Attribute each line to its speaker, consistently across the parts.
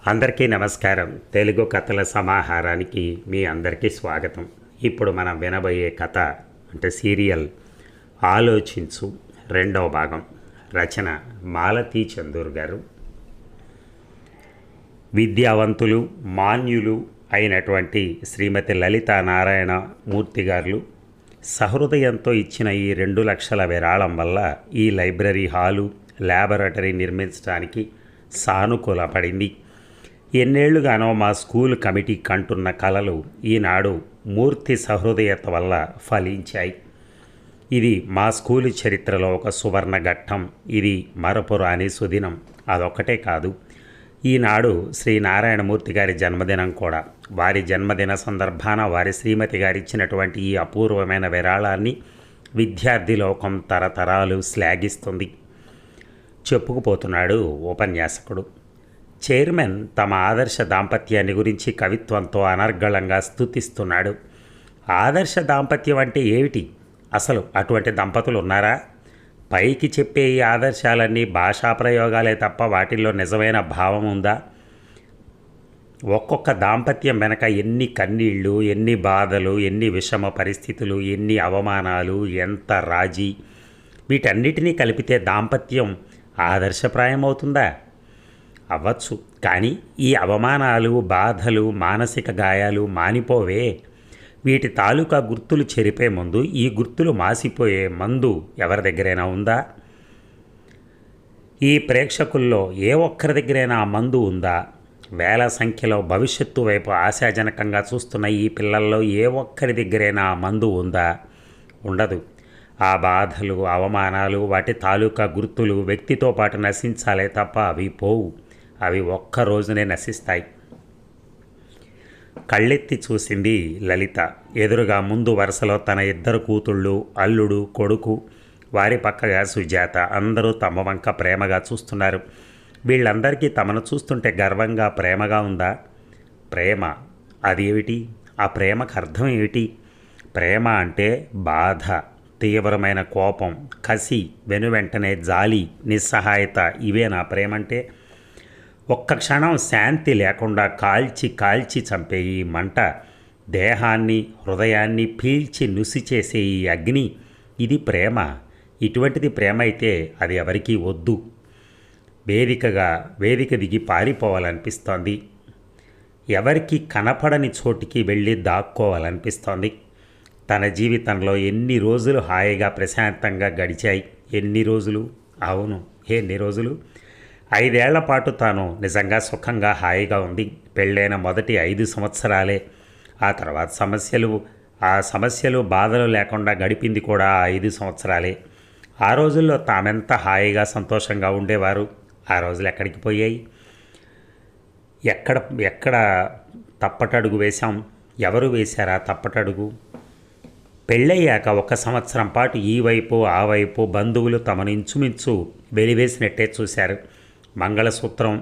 Speaker 1: అందరికీ నమస్కారం. తెలుగు కథల సమాహారానికి మీ అందరికీ స్వాగతం. ఇప్పుడు మనం వినబోయే కథ అంటే సీరియల్ ఆలోచించు రెండవ భాగం. రచన మాలతీ చందూర్ గారు. విద్యావంతులు మాన్యులు అయినటువంటి శ్రీమతి లలితా నారాయణ మూర్తి గారు సహృదయంతో ఇచ్చిన ఈ 2 లక్షల విరాళం వల్ల ఈ లైబ్రరీ హాలు ల్యాబొరేటరీ నిర్మించడానికి సానుకూలపడింది. ఎన్నేళ్లుగానో మా స్కూల్ కమిటీ కంటున్న కలలు ఈనాడు మూర్తి సహృదయత వల్ల ఫలించాయి. ఇది మా స్కూలు చరిత్రలో ఒక సువర్ణ ఘట్టం. ఇది మరపురాని సుదినం. అదొక్కటే కాదు, ఈనాడు శ్రీ నారాయణమూర్తి గారి జన్మదినం కూడా. వారి జన్మదిన సందర్భాన వారి శ్రీమతి గారు ఇచ్చినటువంటి ఈ అపూర్వమైన విరాళాన్ని విద్యార్థి లోకం తరతరాలు శ్లాఘిస్తుంది. చెప్పుకుపోతున్నాడు ఉపన్యాసకుడు. చైర్మన్ తమ ఆదర్శ దాంపత్యాన్ని గురించి కవిత్వంతో అనర్గళంగా స్తుతిస్తున్నాడు. ఆదర్శ దాంపత్యం అంటే ఏమిటి? అసలు అటువంటి దంపతులు ఉన్నారా? పైకి చెప్పే ఈ ఆదర్శాలన్నీ భాషా ప్రయోగాలే తప్ప వాటిల్లో నిజమైన భావం ఉందా? ఒక్కొక్క దాంపత్యం వెనక ఎన్ని కన్నీళ్ళు, ఎన్ని బాధలు, ఎన్ని విషమ పరిస్థితులు, ఎన్ని అవమానాలు, ఎంత రాజీ, వీటన్నిటినీ కలిపితే దాంపత్యం ఆదర్శప్రాయమవుతుందా? అవ్వచ్చు. కానీ ఈ అవమానాలు, బాధలు, మానసిక గాయాలు మానిపోవే. వీటి తాలూకా గుర్తులు చెరిపే ముందు ఈ గుర్తులు మాసిపోయే మందు ఎవరి దగ్గరైనా ఉందా? ఈ ప్రేక్షకుల్లో ఏ ఒక్కరి దగ్గరైనా ఆ మందు ఉందా? వేల సంఖ్యలో భవిష్యత్తు వైపు ఆశాజనకంగా చూస్తున్న ఈ పిల్లల్లో ఏ ఒక్కరి దగ్గరైనా ఆ మందు ఉందా? ఉండదు. ఆ బాధలు, అవమానాలు, వాటి తాలూకా గుర్తులు వ్యక్తితో పాటు నశించాలే తప్ప అవి పోవు. అవి ఒక్క రోజునే నశిస్తాయి. కళ్ళెత్తి చూసింది లలిత. ఎదురుగా ముందు వరుసలో తన 2 కూతుళ్ళు, అల్లుడు, కొడుకు, వారి పక్కగా సుజాత. అందరూ తమ వంక ప్రేమగా చూస్తున్నారు. వీళ్ళందరికీ తమను చూస్తుంటే గర్వంగా, ప్రేమగా ఉందా? ప్రేమ అది ఏమిటి? ఆ ప్రేమకు అర్థం ఏమిటి? ప్రేమ అంటే బాధ, తీవ్రమైన కోపం, కసి, వెనువెంటనే జాలి, నిస్సహాయత. ఇవేనా ప్రేమంటే? ఒక్క క్షణం శాంతి లేకుండా కాల్చి కాల్చి చంపే ఈ మంట, దేహాన్ని హృదయాన్ని పీల్చి నుసి చేసే ఈ అగ్ని, ఇది ప్రేమ. ఇటువంటిది ప్రేమ అయితే అది ఎవరికీ వద్దు. వేదిక దిగి పారిపోవాలనిపిస్తోంది. ఎవరికి కనపడని చోటికి వెళ్ళి దాక్కోవాలనిపిస్తోంది. తన జీవితంలో ఎన్ని రోజులు హాయిగా ప్రశాంతంగా గడిచాయి? ఎన్ని రోజులు? అవును, ఎన్ని రోజులు? 5 ఏళ్ల పాటు తాను నిజంగా సుఖంగా హాయిగా ఉంది. పెళ్ళైన మొదటి 5 సంవత్సరాలే. ఆ తర్వాత సమస్యలు బాధలు లేకుండా గడిపింది కూడా 5 సంవత్సరాలే. ఆ రోజుల్లో తామెంత హాయిగా సంతోషంగా ఉండేవారు. ఆ రోజులు ఎక్కడికి పోయాయి? ఎక్కడ తప్పటడుగు వేశాం? ఎవరు వేశారా తప్పటడుగు? పెళ్ళయ్యాక 1 సంవత్సరం పాటు ఈ వైపు ఆ వైపు బంధువులు తమను ఇంచుమించు వెలివేసినట్టే చూశారు. మంగళసూత్రం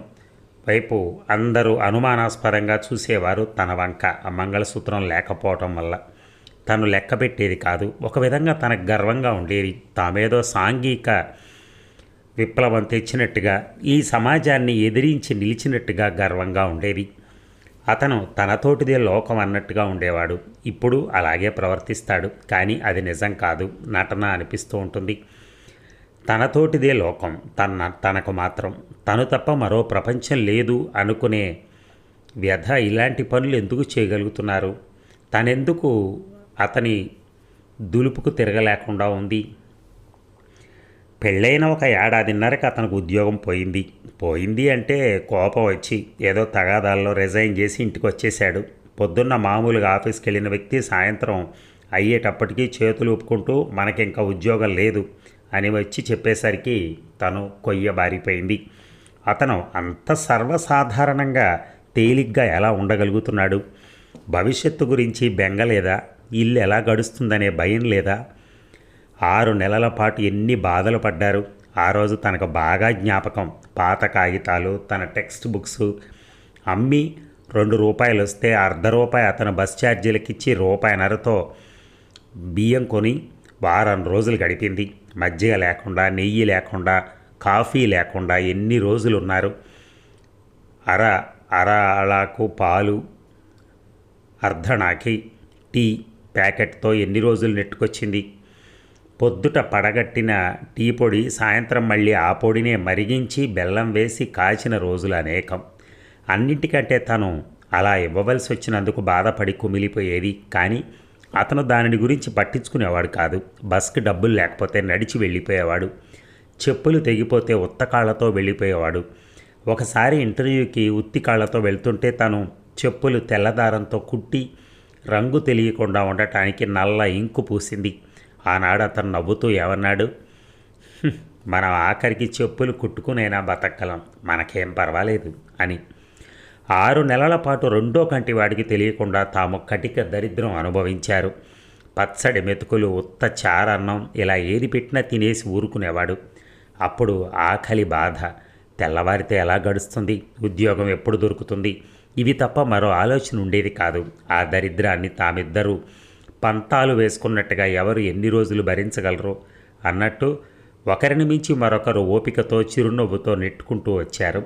Speaker 1: వైపు అందరూ అనుమానాస్పదంగా చూసేవారు తన వంక. ఆ మంగళసూత్రం లేకపోవటం వల్ల తను లెక్క పెట్టేది కాదు. ఒక విధంగా తనకు గర్వంగా ఉండేది. తామేదో సాంఘిక విప్లవం తెచ్చినట్టుగా, ఈ సమాజాన్ని ఎదిరించి నిలిచినట్టుగా గర్వంగా ఉండేది. అతను తనతోటిదే లోకం అన్నట్టుగా ఉండేవాడు. ఇప్పుడు అలాగే ప్రవర్తిస్తాడు. కానీ అది నిజం కాదు, నటన అనిపిస్తూ ఉంటుంది. తనతోటిదే లోకం, తనకు మాత్రం తను తప్ప మరో ప్రపంచం లేదు అనుకునే వ్యధ. ఇలాంటి పనులు ఎందుకు చేయగలుగుతున్నారు? తనెందుకు అతని దులుపుకు తిరగలేకుండా ఉంది? పెళ్ళైన 1 ఏడాదిన్నరకు అతనికి ఉద్యోగం పోయింది అంటే కోపం వచ్చి ఏదో తగాదాల్లో రిజైన్ చేసి ఇంటికి వచ్చేశాడు. పొద్దున్న మామూలుగా ఆఫీస్కి వెళ్ళిన వ్యక్తి సాయంత్రం అయ్యేటప్పటికీ చేతులు ఊపుకుంటూ మనకింకా ఉద్యోగం లేదు అని వచ్చి చెప్పేసరికి తను కొయ్యబారిపోయింది. అతను అంత సర్వసాధారణంగా తేలిగ్గా ఎలా ఉండగలుగుతున్నాడు? భవిష్యత్తు గురించి బెంగ లేదా? ఇల్లు ఎలా గడుస్తుందనే భయం లేదా? 6 నెలల పాటు ఎన్ని బాధలు పడ్డారు. ఆ రోజు తనకు బాగా జ్ఞాపకం. పాత కాగితాలు, తన టెక్స్ట్ బుక్స్ అమ్మి ₹2 వస్తే ₹1/2 అతను బస్ ఛార్జీలకిచ్చి ₹1.5తో బియ్యం కొని వారం రోజులు గడిపింది. మజ్జిగ లేకుండా, నెయ్యి లేకుండా, కాఫీ లేకుండా ఎన్ని రోజులు ఉన్నారు? అర అళాకు పాలు, అర్ధణాకి టీ ప్యాకెట్తో ఎన్ని రోజులు నెట్టుకొచ్చింది. పొద్దుట పడగట్టిన టీ పొడి సాయంత్రం మళ్ళీ ఆ పొడినే మరిగించి బెల్లం వేసి కాచిన రోజులు అనేకం. అన్నింటికంటే తను అలా ఇవ్వవలసి వచ్చినందుకు బాధపడి కుమిలిపోయేది. కానీ అతను దానిని గురించి పట్టించుకునేవాడు కాదు. బస్కి డబ్బులు లేకపోతే నడిచి వెళ్ళిపోయేవాడు. చెప్పులు తెగిపోతే ఉత్త కాళ్లతో వెళ్ళిపోయేవాడు. ఒకసారి ఇంటర్వ్యూకి ఉత్తి కాళ్లతో వెళ్తుంటే తను చెప్పులు తెల్లదారంతో కుట్టి రంగు తెలియకుండా ఉండటానికి నల్ల ఇంకు పూసింది. ఆనాడు అతను నవ్వుతూ ఏమన్నాడు, మనం ఆఖరికి చెప్పులు కుట్టుకునైనా బతకగలం, మనకేం పర్వాలేదు అని. 6 నెలల పాటు రెండో కంటి వాడికి తెలియకుండా తాము కటిక దరిద్రం అనుభవించారు. పచ్చడి మెతుకులు, ఉత్త చారన్నం ఇలా ఏది పెట్టినా తినేసి ఊరుకునేవాడు. అప్పుడు ఆకలి బాధ. తెల్లవారితే ఎలా గడుస్తుంది, ఉద్యోగం ఎప్పుడు దొరుకుతుంది, ఇవి తప్ప మరో ఆలోచన ఉండేది కాదు. ఆ దరిద్రాన్ని తామిద్దరూ పంతాలు వేసుకున్నట్టుగా ఎవరు ఎన్ని రోజులు భరించగలరు అన్నట్టు ఒకరిని మించి మరొకరు ఓపికతో చిరునవ్వుతో నెట్టుకుంటూ వచ్చారు.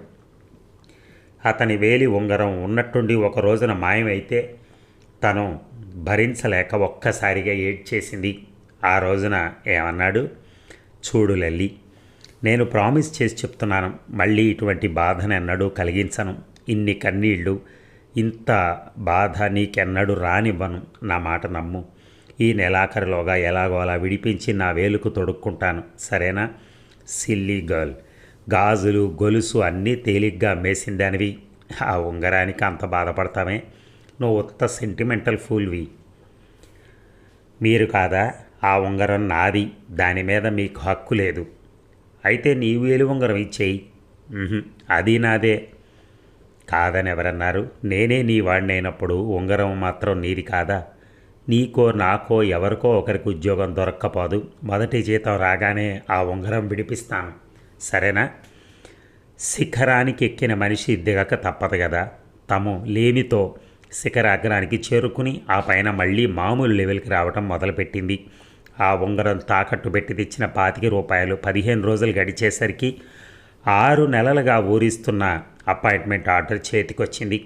Speaker 1: అతని వేలి ఉంగరం ఉన్నట్టుండి ఒక రోజున మాయమైతే తను భరించలేక ఒక్కసారిగా ఏడ్చేసింది. ఆ రోజున ఏమన్నాడు, చూడు లల్లి, నేను ప్రామిస్ చేసి చెప్తున్నాను, మళ్ళీ ఇటువంటి బాధనెన్నడూ కలిగించను. ఇన్ని కన్నీళ్ళు, ఇంత బాధ నీకెన్నడూ రానివ్వను. నా మాట నమ్ము. ఈ నెలాఖరులోగా ఎలాగో అలా విడిపించి నా వేలుకు తొడుక్కుంటాను, సరేనా? సిల్లీ గర్ల్, గాజులు గొలుసు అన్నీ తేలిగ్గా అమ్మేసిందానివి. ఆ ఉంగరానికి అంత బాధపడతామే? నువ్వు ఉత్త సెంటిమెంటల్ ఫూల్వి. మీరు కాదా? ఆ ఉంగరం నాది, దాని మీద మీకు హక్కు లేదు. అయితే నీ వేలు ఉంగరం ఇచ్చేయి. అది నాదే. కాదని ఎవరన్నారు? నేనే నీ వాడినైనప్పుడు ఉంగరం మాత్రం నీది కాదా? నీకో నాకో ఎవరికో ఒకరికి ఉద్యోగం దొరక్కపోదు. మొదటి జీతం రాగానే ఆ ఉంగరం విడిపిస్తాను, సరేనా? శిఖరానికి ఎక్కిన మనిషి దిగక తప్పదు కదా. తాము లేమితో శిఖరాగ్రానికి చేరుకుని ఆ పైన మళ్ళీ మామూలు లెవెల్కి రావటం మొదలుపెట్టింది. ఆ ఉంగరం తాకట్టు పెట్టి తెచ్చిన 25 రూపాయలు 15 రోజులు గడిచేసరికి 6 నెలలుగా ఊరిస్తున్న అపాయింట్మెంట్ ఆర్డర్ చేతికొచ్చింది.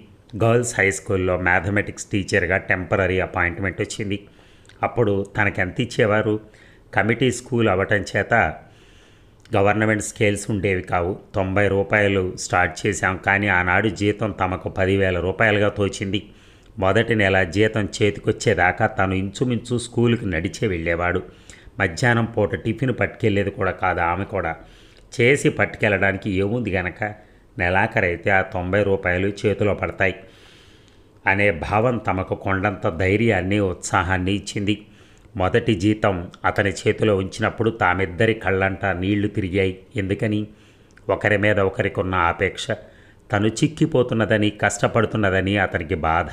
Speaker 1: గర్ల్స్ హై స్కూల్లో మ్యాథమెటిక్స్ టీచర్గా టెంపరరీ అపాయింట్మెంట్ వచ్చింది. అప్పుడు తనకెంత ఇచ్చేవారు? కమిటీ స్కూల్ అవ్వటం చేత గవర్నమెంట్ స్కేల్స్ ఉండేవి కావు. 90 రూపాయలు స్టార్ట్ చేశాం. కానీ ఆనాడు జీతం తమకు 10,000 రూపాయలుగా తోచింది. మొదటి నెల జీతం చేతికొచ్చేదాకా తను ఇంచుమించు స్కూలుకి నడిచే వెళ్ళేవాడు. మధ్యాహ్నం పూట టిఫిన్ పట్టుకెళ్ళేది కూడా కాదు. ఆమె కూడా చేసి పట్టుకెళ్ళడానికి ఏముంది గనక నెలాఖరైతే ఆ 90 రూపాయలు చేతిలో పడతాయి అనే భావం తమకు కొండంత ధైర్యాన్ని ఉత్సాహాన్ని ఇచ్చింది. మొదటి జీతం అతని చేతిలో ఉంచినప్పుడు తామిద్దరి కళ్ళంట నీళ్లు తిరిగాయి. ఎందుకని? ఒకరి మీద ఒకరికున్న ఆపేక్ష. తను చిక్కిపోతున్నదని, కష్టపడుతున్నదని అతనికి బాధ.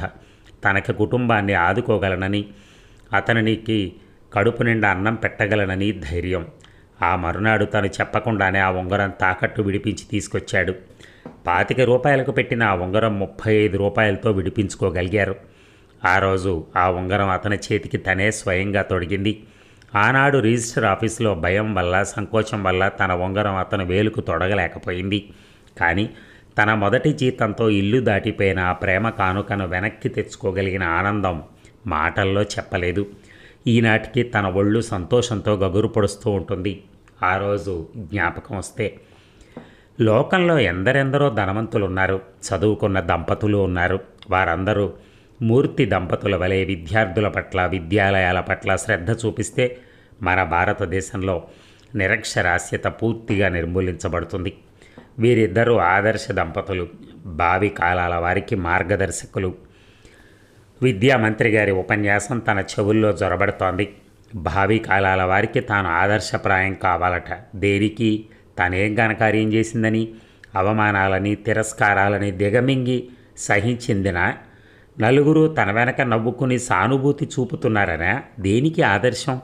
Speaker 1: తనకి కుటుంబాన్ని ఆదుకోగలనని, అతనికి కడుపు నిండా అన్నం పెట్టగలనని ధైర్యం. ఆ మరునాడు తను చెప్పకుండానే ఆ ఉంగరం తాకట్టు విడిపించి తీసుకొచ్చాడు. 25 రూపాయలకు పెట్టిన ఆ ఉంగరం 35 రూపాయలతో విడిపించుకోగలిగారు. ఆ రోజు ఆ ఉంగరం అతని చేతికి తనే స్వయంగా తొడిగింది. ఆనాడు రిజిస్టర్ ఆఫీసులో భయం వల్ల, సంకోచం వల్ల తన ఉంగరం అతను వేలుకు తొడగలేకపోయింది. కానీ తన మొదటి జీతంతో ఇల్లు దాటిపోయిన ఆ ప్రేమ కానుకను వెనక్కి తెచ్చుకోగలిగిన ఆనందం మాటల్లో చెప్పలేదు. ఈనాటికి తన ఒళ్ళు సంతోషంతో గగురు పొడుస్తూ ఉంటుంది. ఆ రోజు జ్ఞాపకం వస్తే. లోకంలో ఎందరెందరో ధనవంతులు ఉన్నారు, చదువుకున్న దంపతులు ఉన్నారు. వారందరూ మూర్తి దంపతుల వలె విద్యార్థుల పట్ల, విద్యాలయాల పట్ల శ్రద్ధ చూపిస్తే మన భారతదేశంలో నిరక్షరాస్యత పూర్తిగా నిర్మూలించబడుతుంది. వీరిద్దరూ ఆదర్శ దంపతులు, భావి కాలాల వారికి మార్గదర్శకులు. విద్యామంత్రి గారి ఉపన్యాసం తన చెవుల్లో జొరబడుతోంది. భావి కాలాల వారికి తాను ఆదర్శప్రాయం కావాలట. దేనికి? తనేం ఘనకార్యం చేసిందని, అవమానాలని, తిరస్కారాలని దిగమింగి సహించిందినా? నలుగురు తన వెనక నవ్వుకుని సానుభూతి చూపుతున్నారనా? దేనికి ఆదర్శం?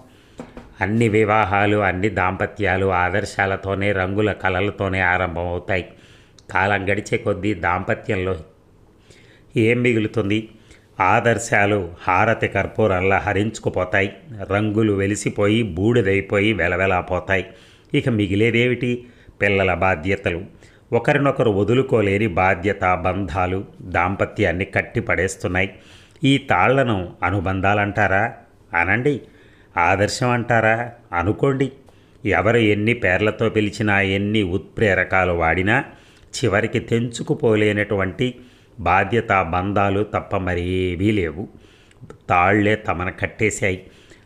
Speaker 1: అన్ని వివాహాలు, అన్ని దాంపత్యాలు ఆదర్శాలతోనే, రంగుల కళలతోనే ఆరంభమవుతాయి. కాలం గడిచే కొద్దీ దాంపత్యంలో ఏం మిగులుతుంది? ఆదర్శాలు హారతి కర్పూరంలా హరించుకుపోతాయి. రంగులు వెలిసిపోయి బూడిదైపోయి వెలవెలాపోతాయి. ఇక మిగిలేదేమిటి? పిల్లల బాధ్యతలు. ఒకరినొకరు వదులుకోలేని బాధ్యత బంధాలు దాంపత్యాన్ని కట్టిపడేస్తున్నాయి. ఈ తాళ్లను అనుబంధాలంటారా? అనండి. ఆదర్శం అంటారా? అనుకోండి. ఎవరు ఎన్ని పేర్లతో పిలిచినా, ఎన్ని ఉత్ప్రేరకాలు వాడినా చివరికి తెంచుకుపోలేనటువంటి బాధ్యత బంధాలు తప్ప మరేవీ లేవు. తాళ్లే తమను కట్టేశాయి.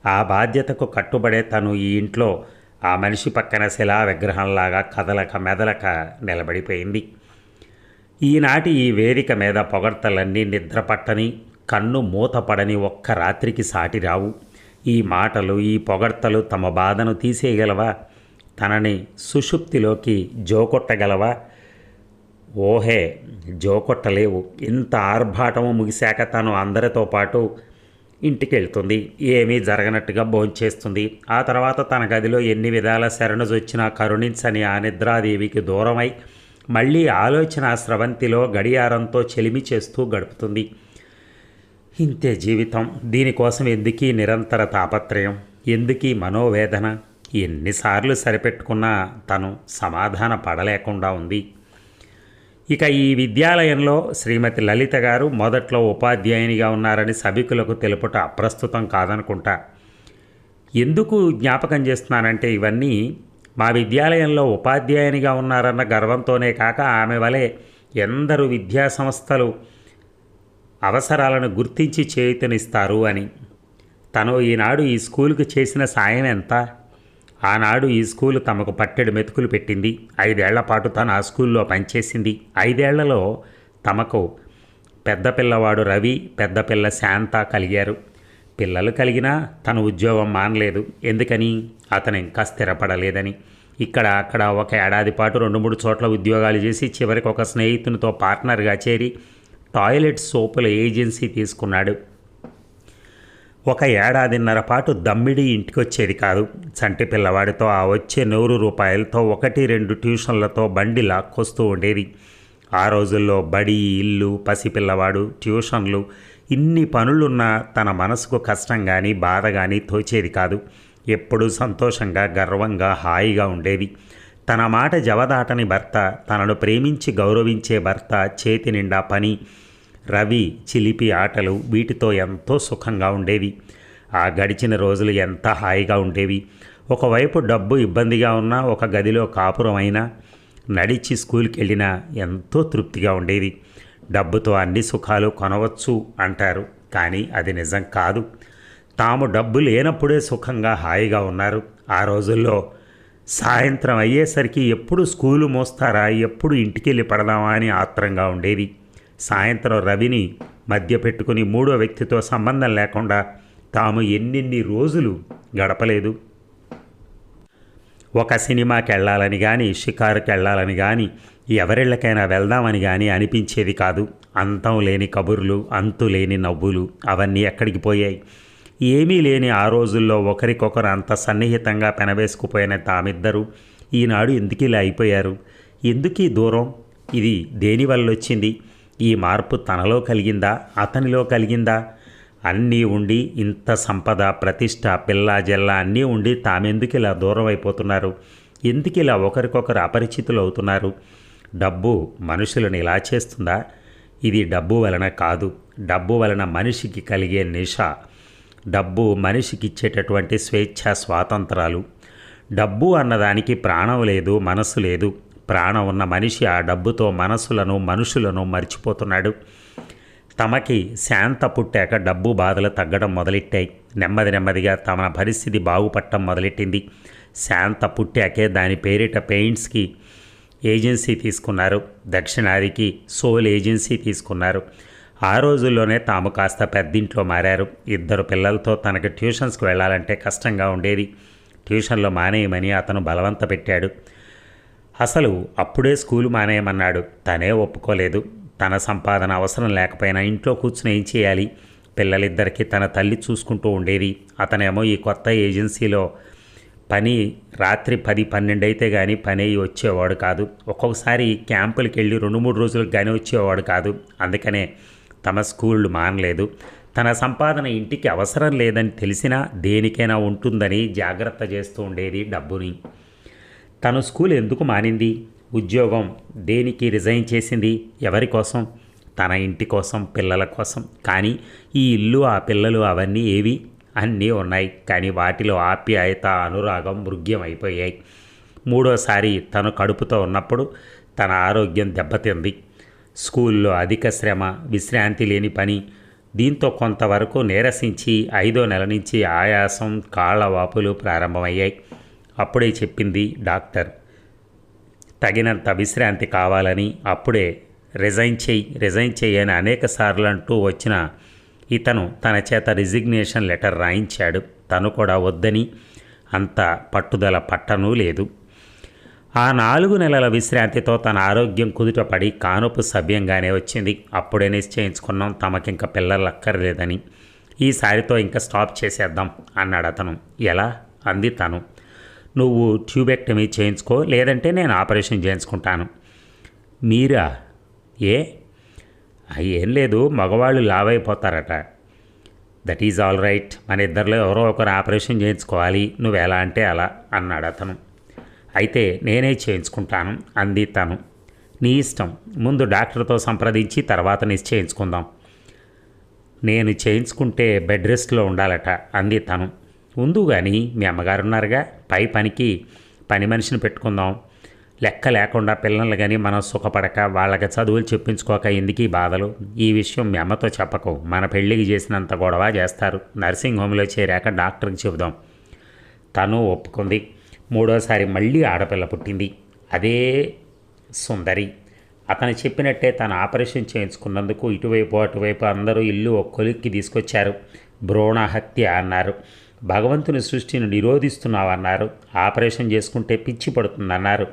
Speaker 1: ఆ బాధ్యతకు కట్టుబడే తను ఈ ఇంట్లో ఆ మనిషి పక్కన శిలా విగ్రహంలాగా కదలక మెదలక నిలబడిపోయింది. ఈనాటి ఈ వేదిక మీద పొగడ్తలన్నీ నిద్రపట్టని, కన్ను మూతపడని ఒక్క రాత్రికి సాటి రావు. ఈ మాటలు, ఈ పొగడ్తలు తమ బాధను తీసేయగలవా? తనని సుషుప్తిలోకి జోకొట్టగలవా? ఓహే, జోకొట్టలేవు. ఇంత ఆర్భాటము ముగిశాక తను అందరితో పాటు ఇంటికి వెళ్తుంది. ఏమీ జరగనట్టుగా భోంచేస్తుంది. ఆ తర్వాత తన గదిలో ఎన్ని విధాల శరణుజొచ్చినా కరుణించని ఆ నిద్రాదేవికి దూరమై మళ్ళీ ఆలోచన స్రవంతిలో గడియారంతో చెలిమి చేస్తూ గడుపుతుంది. ఇంతే జీవితం. దీనికోసం ఎందుకీ నిరంతర తాపత్రయం? ఎందుకీ మనోవేదన? ఎన్నిసార్లు సరిపెట్టుకున్నా తను సమాధాన పడలేకుండా ఉంది. ఇక ఈ విద్యాలయంలో శ్రీమతి లలిత గారు మొదట్లో ఉపాధ్యాయునిగా ఉన్నారని సభికులకు తెలుపుట అప్రస్తుతం కాదనుకుంటా. ఎందుకు జ్ఞాపకం చేస్తున్నానంటే ఇవన్నీ మా విద్యాలయంలో ఉపాధ్యాయునిగా ఉన్నారన్న గర్వంతోనే కాక ఆమె వలె ఎందరు విద్యా సంస్థలు అవసరాలను గుర్తించి చేయుతనిస్తారు అని. తను ఈనాడు ఈ స్కూలుకు చేసిన సాయం ఎంత? ఆనాడు ఈ స్కూలు తమకు పట్టెడు మెతుకులు పెట్టింది. 5 ఏళ్ల పాటు తను ఆ స్కూల్లో పనిచేసింది. 5 ఏళ్లలో తమకు పెద్ద పిల్లవాడు రవి, పెద్ద పిల్ల శాంత కలిగారు. పిల్లలు కలిగినా తన ఉద్యోగం మానలేదు. ఎందుకని? అతను ఇంకా స్థిరపడలేదని. ఇక్కడ అక్కడ ఒక ఏడాది పాటు 2-3 చోట్ల ఉద్యోగాలు చేసి చివరికి ఒక స్నేహితునితో పార్ట్నర్గా చేరి టాయిలెట్ సోపుల ఏజెన్సీ తీసుకున్నాడు. 1 ఏడాదిన్నర పాటు దమ్మిడి ఇంటికొచ్చేది కాదు. చంటి పిల్లవాడితో ఆ వచ్చే 100 రూపాయలతో 1-2 ట్యూషన్లతో బండి లాక్కొస్తూ ఉండేది. ఆ రోజుల్లో బడి, ఇల్లు, పసిపిల్లవాడు, ట్యూషన్లు ఇన్ని పనులున్నా తన మనసుకు కష్టం కానీ బాధ కానీ తోచేది కాదు. ఎప్పుడూ సంతోషంగా, గర్వంగా, హాయిగా ఉండేది. తన మాట జవదాటని భర్త, తనను ప్రేమించి గౌరవించే భర్త, చేతి నిండా పని, రవి చిలిపి ఆటలు, వీటితో ఎంతో సుఖంగా ఉండేవి. ఆ గడిచిన రోజులు ఎంత హాయిగా ఉండేవి. ఒకవైపు డబ్బు ఇబ్బందిగా ఉన్నా, ఒక గదిలో కాపురం అయినా, నడిచి స్కూల్కి వెళ్ళినా ఎంతో తృప్తిగా ఉండేది. డబ్బుతో అన్ని సుఖాలు కొనవచ్చు అంటారు, కానీ అది నిజం కాదు. తాము డబ్బు లేనప్పుడే సుఖంగా హాయిగా ఉన్నారు. ఆ రోజుల్లో సాయంత్రం అయ్యేసరికి ఎప్పుడు స్కూలు మోస్తారా, ఎప్పుడు ఇంటికెళ్ళి పడదామా అని ఆత్రంగా ఉండేది. సాయంత్రం రవిని మధ్య పెట్టుకుని 3వ వ్యక్తితో సంబంధం లేకుండా తాము ఎన్నెన్ని రోజులు గడపలేదు. ఒక సినిమాకి వెళ్ళాలని కానీ, షికారుకి వెళ్ళాలని కానీ, ఎవరిళ్ళకైనా వెళ్దామని కానీ అనిపించేది కాదు. అంతం లేని కబుర్లు, అంతు లేని నవ్వులు అవన్నీ ఎక్కడికి పోయాయి? ఏమీ లేని ఆ రోజుల్లో ఒకరికొకరు అంత సన్నిహితంగా పెనవేసుకుపోయిన తామిద్దరూ ఈనాడు ఎందుకు ఇలా అయిపోయారు? ఎందుకీ దూరం? ఇది దేనివల్ల వచ్చింది? ఈ మార్పు తనలో కలిగిందా, అతనిలో కలిగిందా? అన్నీ ఉండి, ఇంత సంపద, ప్రతిష్ట, పిల్ల జల్ల అన్నీ ఉండి తామెందుకు ఇలా దూరం అయిపోతున్నారు? ఎందుకు ఇలా ఒకరికొకరు అపరిచితులు అవుతున్నారు? డబ్బు మనుషులను ఇలా చేస్తుందా? ఇది డబ్బు వలన కాదు. డబ్బు వలన మనిషికి కలిగే నిష, డబ్బు మనిషికి ఇచ్చేటటువంటి స్వేచ్ఛ, స్వాతంత్రాలు. డబ్బు అన్నదానికి ప్రాణం లేదు, మనసు లేదు. ప్రాణం ఉన్న మనిషి ఆ డబ్బుతో మనుషులను మర్చిపోతున్నాడు. తమకి శాంత పుట్టాక డబ్బు బాధలు తగ్గడం మొదలెట్టాయి. నెమ్మదిగా తమ పరిస్థితి బాగుపడటం మొదలెట్టింది. శాంత పుట్టాకే దాని పేరిట పెయింట్స్కి ఏజెన్సీ తీసుకున్నారు. దక్షిణాదికి సోల్ ఏజెన్సీ తీసుకున్నారు. ఆ రోజుల్లోనే తాము కాస్త పెద్దింట్లో మారారు. 2 పిల్లలతో తనకు ట్యూషన్స్కి వెళ్ళాలంటే కష్టంగా ఉండేది. ట్యూషన్లో మానేయమని అతను బలవంత పెట్టాడు. అసలు అప్పుడే స్కూలు మానేయమన్నాడు. తనే ఒప్పుకోలేదు. తన సంపాదన అవసరం లేకపోయినా ఇంట్లో కూర్చుని ఏం చేయాలి? పిల్లలిద్దరికీ తన తల్లి చూసుకుంటూ ఉండేది. అతనేమో ఈ కొత్త ఏజెన్సీలో పని రాత్రి 10-12 అయితే కానీ పని అయ్యి వచ్చేవాడు కాదు. ఒక్కొక్కసారి క్యాంపులకి వెళ్ళి 2-3 రోజులకు కానీ వచ్చేవాడు కాదు. అందుకనే తమ స్కూళ్ళు మానలేదు. తన సంపాదన ఇంటికి అవసరం లేదని తెలిసినా దేనికైనా ఉంటుందని జాగ్రత్త చేస్తూ ఉండేది డబ్బుని. తను స్కూల్ ఎందుకు మానింది? ఉద్యోగం దేనికి రిజైన్ చేసింది? ఎవరి కోసం? తన ఇంటి కోసం, పిల్లల కోసం. కానీ ఈ ఇల్లు, ఆ పిల్లలు అవన్నీ ఏవి? అన్నీ ఉన్నాయి. కానీ వాటిలో ఆప్యాయత, అనురాగం మృగ్యమైపోయాయి. మూడోసారి తను కడుపుతో ఉన్నప్పుడు తన ఆరోగ్యం దెబ్బతింది. స్కూల్లో అధిక శ్రమ, విశ్రాంతి లేని పని, దీంతో కొంతవరకు నీరసించి 5వ నెల నుంచి ఆయాసం, కాళ్ళ వాపులు ప్రారంభమయ్యాయి. అప్పుడే చెప్పింది డాక్టర్, తగినంత విశ్రాంతి కావాలని. అప్పుడే రిజైన్ చెయ్యి అని అనేక సార్లు అంటూ వచ్చిన ఇతను తన చేత రిజిగ్నేషన్ లెటర్ రాయించాడు. తను కూడా వద్దని అంత పట్టుదల పట్టనూ లేదు. ఆ 4 నెలల విశ్రాంతితో తన ఆరోగ్యం కుదుటపడి కానుపు సవ్యంగానే వచ్చింది. అప్పుడే నిశ్చయించుకున్నాం తమకింక పిల్లలు అక్కర్లేదని. ఈసారితో ఇంకా స్టాప్ చేసేద్దాం అన్నాడు అతను. ఎలా? అంది తను. నువ్వు ట్యూబెక్టమీ చేయించుకో, లేదంటే నేను ఆపరేషన్ చేయించుకుంటాను. మీరా? ఏ? ఏం లేదు, మగవాళ్ళు లావైపోతారట. That is all right. మన ఇద్దరిలో ఎవరో ఒకరు ఆపరేషన్ చేయించుకోవాలి. నువ్వు ఎలా అంటే అలా అన్నాడు అతను. అయితే నేనే చేయించుకుంటాను అంది తను. నీ ఇష్టం. ముందు డాక్టర్తో సంప్రదించి తర్వాత నిశ్చయించుకుందాం. నేను చేయించుకుంటే బెడ్ రెస్ట్లో ఉండాలట అంది తను. ఉందు కానీ మీ అమ్మగారు ఉన్నారుగా, పనికి పని మనిషిని పెట్టుకుందాం. లెక్క లేకుండా పిల్లలు కానీ మనం సుఖపడక వాళ్ళకి చదువులు చెప్పించుకోక ఎందుకు ఈ బాధలు? ఈ విషయం మీ అమ్మతో చెప్పకు. మన పెళ్ళికి చేసినంత గొడవ చేస్తారు. నర్సింగ్ హోమ్లో చేరాక డాక్టర్కి చెబుదాం. తను ఒప్పుకుంది. మూడోసారి మళ్ళీ ఆడపిల్ల పుట్టింది. అదే సుందరి. అతను చెప్పినట్టే తను ఆపరేషన్ చేయించుకున్నందుకు ఇటువైపు అటువైపు అందరూ ఇల్లు ఒక కొలిక్కి తీసుకొచ్చారు. భ్రూణ హత్య అన్నారు. భగవంతుని సృష్టిని నిరోధిస్తున్నావన్నారు. ఆపరేషన్ చేసుకుంటే పిచ్చి పడుతుందన్నారు.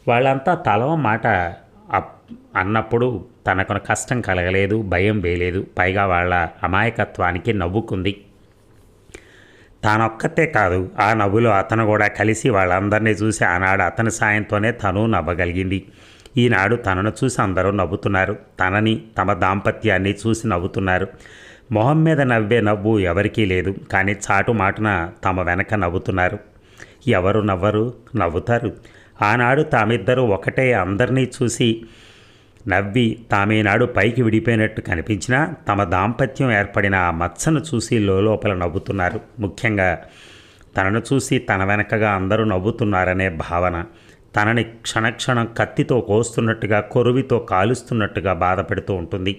Speaker 1: వాళ్ళంతా తలవ మాట అన్నప్పుడు తనకు కష్టం కలగలేదు, భయం వేయలేదు. పైగా వాళ్ళ అమాయకత్వానికి నవ్వుకుంది. తానొక్కతే కాదు, ఆ నవ్వులో అతను కూడా కలిసి వాళ్ళందరినీ చూసి ఆనాడు అతని సాయంతోనే తను నవ్వగలిగింది. ఈనాడు తనను చూసి అందరూ నవ్వుతున్నారు. తనని, తమ దాంపత్యాన్ని చూసి నవ్వుతున్నారు. మొహం మీద నవ్వే నవ్వు ఎవరికీ లేదు. కానీ చాటు మాటున తమ వెనక నవ్వుతున్నారు. ఎవరు నవ్వరు? నవ్వుతారు. ఆనాడు తామిద్దరూ ఒకటే అందరినీ చూసి నవ్వి తామేనాడు పైకి విడిపోయినట్టు కనిపించినా తమ దాంపత్యం ఏర్పడిన ఆ మచ్చను చూసి లోపల నవ్వుతున్నారు. ముఖ్యంగా తనను చూసి తన వెనకగా అందరూ నవ్వుతున్నారనే భావన తనని క్షణక్షణం కత్తితో కోస్తున్నట్టుగా, కొరువితో కాలుస్తున్నట్టుగా బాధ పెడుతూ ఉంటుంది.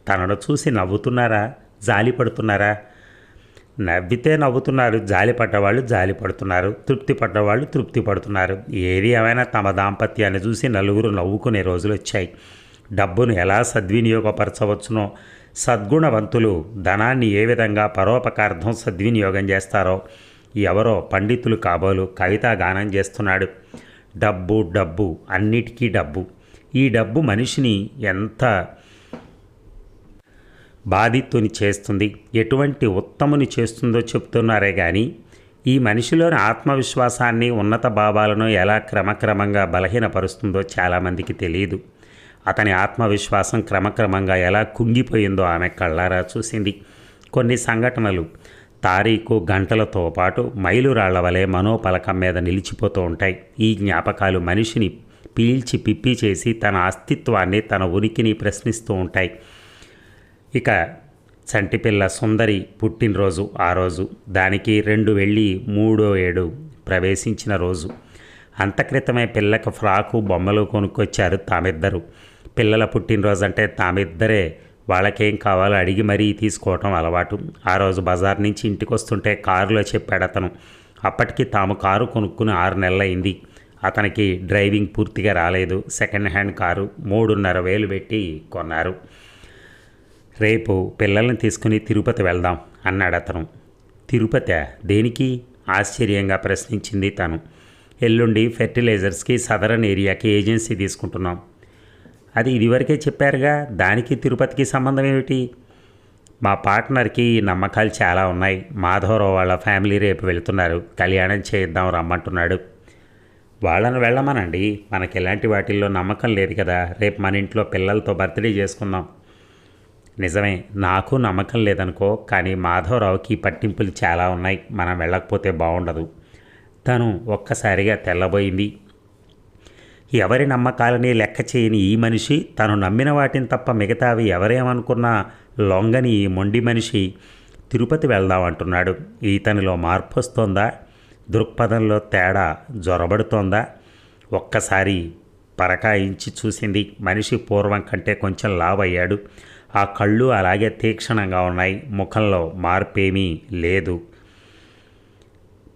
Speaker 1: తనను చూసి నవ్వుతున్నారా? జాలి పడుతున్నారా? నవ్వితే నవ్వుతున్నారు, జాలి పడ్డవాళ్ళు జాలి పడుతున్నారు, తృప్తి పడ్డవాళ్ళు తృప్తి పడుతున్నారు. ఏది ఏమైనా తమ దాంపత్యాన్ని చూసి నలుగురు నవ్వుకునే రోజులు వచ్చాయి. డబ్బును ఎలా సద్వినియోగపరచవచ్చునో, సద్గుణవంతులు ధనాన్ని ఏ విధంగా పరోపకార్థం సద్వినియోగం చేస్తారో ఎవరో పండితులు కాబోలు కవితా గానం చేస్తున్నాడు. డబ్బు డబ్బు, అన్నిటికీ డబ్బు. ఈ డబ్బు మనిషిని ఎంత బాధితుని చేస్తుంది, ఎటువంటి ఉత్తముని చేస్తుందో చెప్తున్నారే కానీ ఈ మనిషిలోని ఆత్మవిశ్వాసాన్ని, ఉన్నత భావాలను ఎలా క్రమక్రమంగా బలహీనపరుస్తుందో చాలామందికి తెలియదు. అతని ఆత్మవిశ్వాసం క్రమక్రమంగా ఎలా కుంగిపోయిందో ఆమె కళ్ళారా చూసింది. కొన్ని సంఘటనలు తారీఖు, గంటలతో పాటు మైలురాళ్ల వలె మనోపలకం మీద నిలిచిపోతూ ఉంటాయి. ఈ జ్ఞాపకాలు మనిషిని పీల్చి పిప్పి చేసి తన అస్తిత్వాన్ని, తన ఉనికిని ప్రశ్నిస్తూ ఉంటాయి. ఇక చంటిపిల్ల సుందరి పుట్టినరోజు ఆ రోజు. దానికి 2 వెళ్ళి 3వ ఏడు ప్రవేశించిన రోజు. అంతక్రితమే పిల్లకి ఫ్రాకు, బొమ్మలు కొనుక్కొచ్చారు తామిద్దరు. పిల్లల పుట్టినరోజు అంటే తామిద్దరే వాళ్ళకేం కావాలో అడిగి మరీ తీసుకోవటం అలవాటు. ఆ రోజు బజార్ నుంచి ఇంటికి వస్తుంటే కారులో చెప్పాడు అతను. అప్పటికి తాము కారు కొనుక్కుని 6 నెలలైంది. అతనికి డ్రైవింగ్ పూర్తిగా రాలేదు. సెకండ్ హ్యాండ్ కారు 3,500 పెట్టి కొన్నారు. రేపు పిల్లల్ని తీసుకుని తిరుపతి వెళ్దాం అన్నాడు అతను. తిరుపతి దేనికి? ఆశ్చర్యంగా ప్రశ్నించింది తను. ఎల్లుండి ఫెర్టిలైజర్స్కి సదరన్ ఏరియాకి ఏజెన్సీ తీసుకుంటున్నాం. అది ఇదివరకే చెప్పారుగా, దానికి తిరుపతికి సంబంధం ఏమిటి? మా పార్ట్నర్కి నమ్మకాలు చాలా ఉన్నాయి. మాధవరావు వాళ్ళ ఫ్యామిలీ రేపు వెళ్తున్నారు. కళ్యాణం చేద్దాం రమ్మంటున్నాడు. వాళ్ళను వెళ్ళమనండి. మనకి ఎలాంటి వాటిల్లో నమ్మకం లేదు కదా. రేపు మన ఇంట్లో పిల్లలతో బర్త్డే చేసుకుందాం. నిజమే, నాకు నమ్మకం లేదనుకో. కానీ మాధవరావుకి పట్టింపులు చాలా ఉన్నాయి. మనం వెళ్ళకపోతే బాగుండదు. తను ఒక్కసారిగా తెల్లబోయింది. ఎవరి నమ్మకాలని లెక్క చేయని ఈ మనిషి తను నమ్మిన వాటిని తప్ప మిగతావి ఎవరేమనుకున్నా లొంగని ఈ మొండి మనిషి తిరుపతి వెళ్దామంటున్నాడు. ఈతనిలో మార్పు వస్తోందా? దృక్పథంలో తేడా జొరబడుతోందా? ఒక్కసారి పరకాయించి చూసింది. మనిషి పూర్వం కంటే కొంచెం లావయ్యాడు. ఆ కళ్ళు అలాగే తీక్షణంగా ఉన్నాయి. ముఖంలో మార్పేమీ లేదు.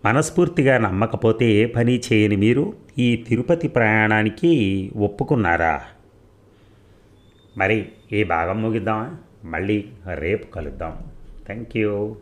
Speaker 1: మనస్ఫూర్తిగా నమ్మకపోతే ఏ పని చేయని మీరు ఈ తిరుపతి ప్రయాణానికి ఒప్పుకున్నారా? మరి ఈ భాగం ముగిద్దామా? మళ్ళీ రేపు కలుద్దాం. Thank you.